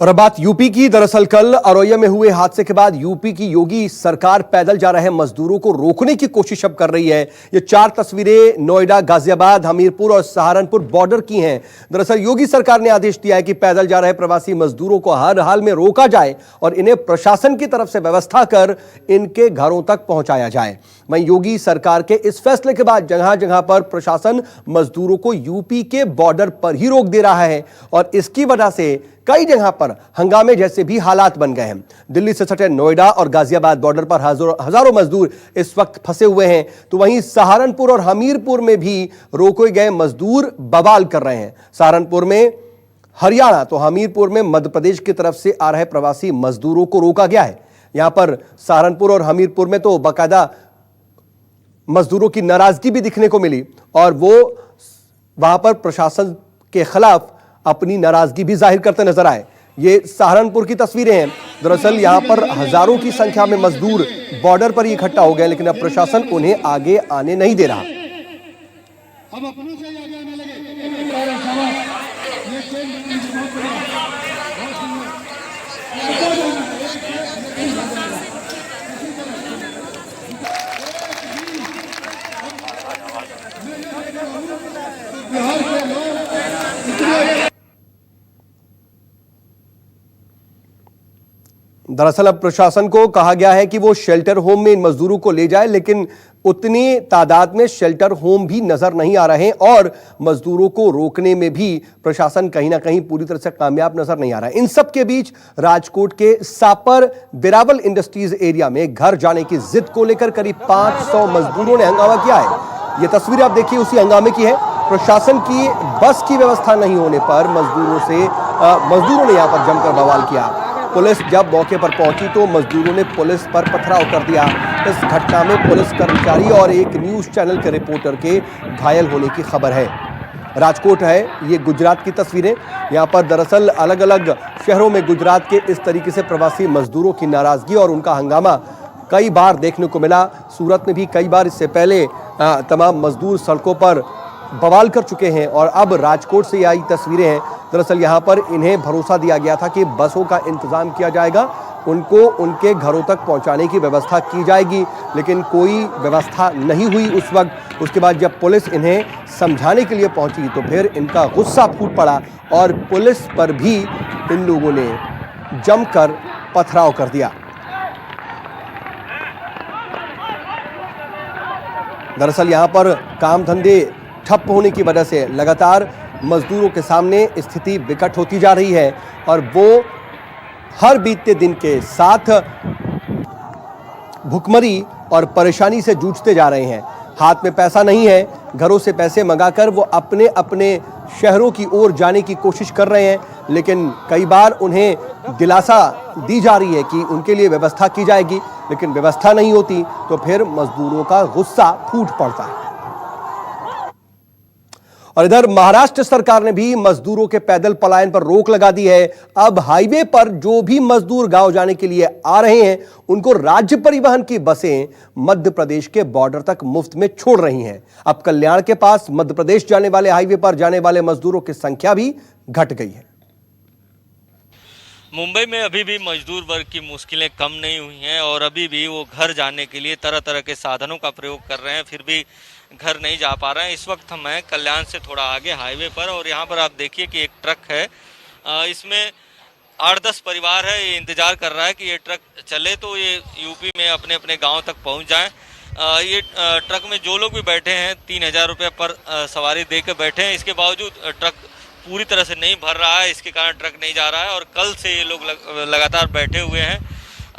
और अब बात यूपी की। दरअसल कल औरैया में हुए हादसे के बाद यूपी की योगी सरकार पैदल जा रहे मजदूरों को रोकने की कोशिश अब कर रही है। ये 4 तस्वीरें नोएडा, गाजियाबाद, हमीरपुर और सहारनपुर बॉर्डर की हैं। दरअसल योगी सरकार ने आदेश दिया है कि पैदल जा रहे प्रवासी मजदूरों को हर हाल में रोका जाए और इन्हें प्रशासन की तरफ से व्यवस्था कर इनके घरों तक पहुंचाया जाए। वहीं योगी सरकार के इस फैसले के बाद जगह जगह पर प्रशासन मजदूरों को यूपी के बॉर्डर पर ही रोक दे रहा है और इसकी वजह से कई जगह पर हंगामे जैसे भी हालात बन गए हैं। दिल्ली से सटे नोएडा और गाजियाबाद बॉर्डर पर हजारों मजदूर इस वक्त फंसे हुए हैं, तो वहीं सहारनपुर और हमीरपुर में भी रोके गए मजदूर बवाल कर रहे हैं। सहारनपुर में हरियाणा तो हमीरपुर में मध्य प्रदेश की तरफ से आ रहे प्रवासी मजदूरों को रोका गया है। यहां पर सहारनपुर और हमीरपुर में तो बाकायदा मजदूरों की नाराजगी भी दिखने को मिली और वो वहां पर प्रशासन के खिलाफ अपनी नाराजगी भी जाहिर करते नजर आए। ये सहारनपुर की तस्वीरें हैं। दरअसल यहां पर हजारों की संख्या में मजदूर बॉर्डर पर इकट्ठा हो गए, लेकिन अब प्रशासन उन्हें आगे आने नहीं दे रहा। दरअसल अब प्रशासन को कहा गया है कि वो शेल्टर होम में इन मजदूरों को ले जाए, लेकिन उतनी तादाद में शेल्टर होम भी नजर नहीं आ रहे और मजदूरों को रोकने में भी प्रशासन कहीं ना कहीं पूरी तरह से कामयाब नजर नहीं आ रहा है। इन सब के बीच राजकोट के सापर बिरावल इंडस्ट्रीज एरिया में घर जाने की जिद को लेकर करीब 500 मजदूरों ने हंगामा किया है। ये तस्वीर आप देखिए उसी हंगामे की है। प्रशासन की बस की व्यवस्था नहीं होने पर मजदूरों ने यहां पर जमकर बवाल किया। पुलिस जब मौके पर पहुंची तो मजदूरों ने पुलिस पर पथराव कर दिया। इस घटना में पुलिस कर्मचारी और एक न्यूज चैनल के रिपोर्टर के घायल होने की खबर है। राजकोट है ये गुजरात की तस्वीरें। यहां पर दरअसल अलग अलग शहरों में गुजरात के इस तरीके से प्रवासी मजदूरों की नाराजगी और उनका हंगामा कई बार देखने को मिला। सूरत में भी कई बार इससे पहले तमाम मजदूर सड़कों पर बवाल कर चुके हैं और अब राजकोट से आई तस्वीरें हैं। दरअसल यहां पर इन्हें भरोसा दिया गया था कि बसों का इंतजाम किया जाएगा, उनको उनके घरों तक पहुंचाने की व्यवस्था की जाएगी, लेकिन कोई व्यवस्था नहीं हुई उस वक्त। उसके बाद जब पुलिस इन्हें समझाने के लिए पहुंची तो फिर इनका गुस्सा फूट पड़ा और पुलिस पर भी इन लोगों ने जमकर पथराव कर दिया। दरअसल यहां पर काम धंधे ठप होने की वजह से लगातार मजदूरों के सामने स्थिति विकट होती जा रही है और वो हर बीतते दिन के साथ भुखमरी और परेशानी से जूझते जा रहे हैं। हाथ में पैसा नहीं है, घरों से पैसे मंगाकर वो अपने अपने शहरों की ओर जाने की कोशिश कर रहे हैं, लेकिन कई बार उन्हें दिलासा दी जा रही है कि उनके लिए व्यवस्था की जाएगी, लेकिन व्यवस्था नहीं होती तो फिर मजदूरों का गुस्सा फूट पड़ता है। और इधर महाराष्ट्र सरकार ने भी मजदूरों के पैदल पलायन पर रोक लगा दी है। अब हाईवे पर जो भी मजदूर गांव जाने के लिए आ रहे हैं उनको राज्य परिवहन की बसें मध्य प्रदेश के बॉर्डर तक मुफ्त में छोड़ रही हैं। अब कल्याण के पास मध्य प्रदेश जाने वाले हाईवे पर जाने वाले मजदूरों की संख्या भी घट गई है। मुंबई में अभी भी मजदूर वर्ग की मुश्किलें कम नहीं हुई हैं और अभी भी वो घर जाने के लिए तरह तरह के साधनों का प्रयोग कर रहे हैं, फिर भी घर नहीं जा पा रहे हैं। इस वक्त मैं कल्याण से थोड़ा आगे हाईवे पर और यहाँ पर आप देखिए कि एक ट्रक है, इसमें 8-10 परिवार है। ये इंतज़ार कर रहा है कि ये ट्रक चले तो ये यूपी में अपने अपने गांव तक पहुँच जाएं। ये ट्रक में जो लोग भी बैठे हैं 3000 रुपये पर सवारी दे के बैठे हैं। इसके बावजूद ट्रक पूरी तरह से नहीं भर रहा है, इसके कारण ट्रक नहीं जा रहा है और कल से ये लोग लगातार बैठे हुए हैं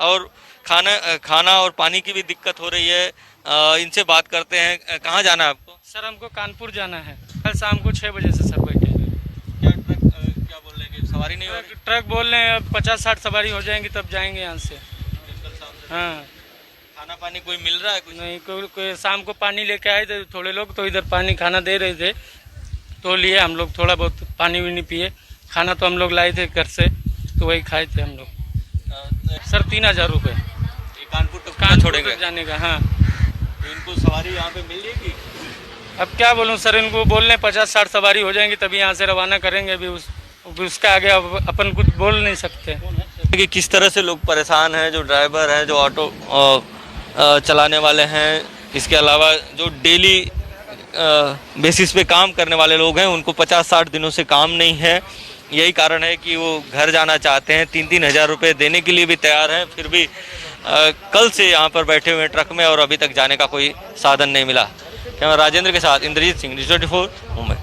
और खाना और पानी की भी दिक्कत हो रही है। इनसे बात करते हैं। कहाँ जाना है आपको? सर हमको कानपुर जाना है। कल शाम को 6 बजे से सर बैठे हैं। क्या ट्रक क्या बोल रहे हैं कि सवारी नहीं हो रही? ट्रक बोल रहे हैं 50-60 सवारी हो जाएंगी तब जाएंगे यहाँ से। हाँ, खाना पानी कोई मिल रहा है? कुछ नहीं, कोई शाम को पानी लेके आए थे थोड़े लोग, तो इधर पानी खाना दे रहे थे तो लिए हम लोग थोड़ा बहुत पानी भी नहीं पिए। खाना तो हम लोग लाए थे घर से तो वही खाए थे हम लोग। सर 3000 रुपये कानपुर तक कहाँ छोड़ेंगे जाने का। हाँ, तो इनको सवारी यहाँ पे मिल जाएगी? अब क्या बोलूँ सर, इनको बोल रहे हैं 50-60 सवारी हो जाएंगी तभी यहाँ से रवाना करेंगे। अभी अब उसका आगे अब अपन कुछ बोल नहीं सकते। कि किस तरह से लोग परेशान हैं, जो ड्राइवर हैं, जो ऑटो चलाने वाले हैं, इसके अलावा जो डेली बेसिस पे काम करने वाले लोग हैं, उनको 50-60 दिनों से काम नहीं है। यही कारण है कि वो घर जाना चाहते हैं, 3-3 हज़ार रुपये देने के लिए भी तैयार हैं, फिर भी कल से यहाँ पर बैठे हुए ट्रक में और अभी तक जाने का कोई साधन नहीं मिला। कैमरा राजेंद्र के साथ इंद्रजीत सिंह, न्यूज़ 24 मुंबई।